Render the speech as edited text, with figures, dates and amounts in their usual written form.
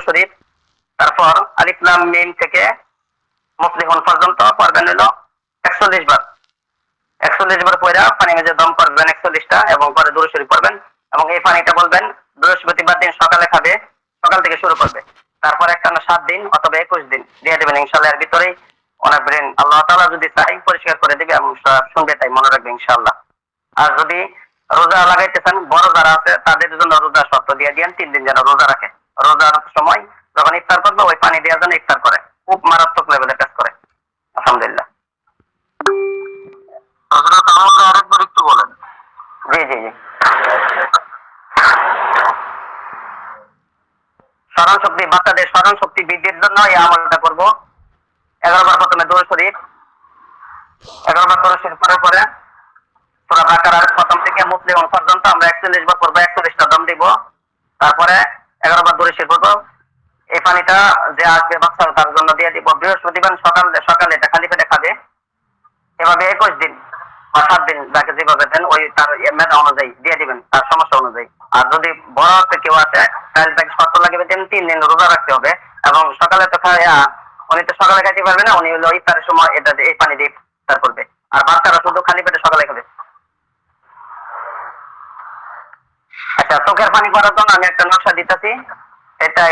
শরীফ, তারপর আলিফ লাম মিম থেকে মুফলিহুন পর্যন্ত পড়বেন হলো 41 বার। 41 বার পড়া পানি মেজে দম করবেন 41টা, এবং পরে দুরূদ শরীফ পড়বেন, এবং এই পানিটা বলবেন বৃহস্পতিবার দিন সকালে খাবে, সকাল থেকে শুরু করবে। তারপর একটানা 7 দিন অথবা 21 দিন দিয়ে দেবেন ইনশাআল্লাহ। এর ভিতরেই অনেক ব্রেন আল্লাহ তাআলা যদি চাই পরিষ্কার করে দিবে, এবং শুনবে, তাই মনে রাখবে ইনশাআল্লাহ। আর যদি রোজা লাগাইতে চান, বড় যারা আছে তাদের জন্য রোজা শর্ত দিয়ে দিয়েন 3 দিন যেন রোজা রাখে। রোজার সময় যখন ইফতার করবে ওই পানি দেওয়ার জন্য ইফতার করে, খুব মারাত্মক লেভেলে কাজ করে। আলহামদুলিল্লাহ। হযরত আমাকে আরেকবার একটু বলেন। জি জি জি। স্মরণ শক্তি, বাচ্চাদের স্মরণ শক্তি বৃদ্ধির জন্য এই আমলটা করব। 11 বার প্রথমে দরুদ শরীফ, 11 বার দরুদ শরীফ করার পরে সূরা বাকারার প্রথম থেকে মুসলিম পর্যন্ত আমরা 41 বার পড়বো, 41টা দম দিব। তারপরে 11 বার দরুদ শরীফ পড়বো। এই পানিটা যে আসবে বাচ্চা তার জন্য দিয়ে দিব। বৃহস্পতিবার সকালে এটা খালি পেটে খাবে। এভাবে 21 দিন বা 7 দিন যাকে যেভাবে দেন ওই তার মেধা অনুযায়ী দিয়ে দিবেন, তার সমস্যা অনুযায়ী। আর যদি বড় একটা কেউ আছে তাহলে তাকে শর্ত লাগবে 3 দিন রোজা রাখতে হবে, এবং সকালে তো উনি তো সকালে খাইতে পারবে না, উনি হলো ইফতারের সময় এটা এই পানি দিয়ে ইফতার করবে। আর বাচ্চারা শুধু খালি পেটে সকালে খাবে। আচ্ছা, চোখের পানি করার জন্য আমি একটা নকশা দিতেছি, এটা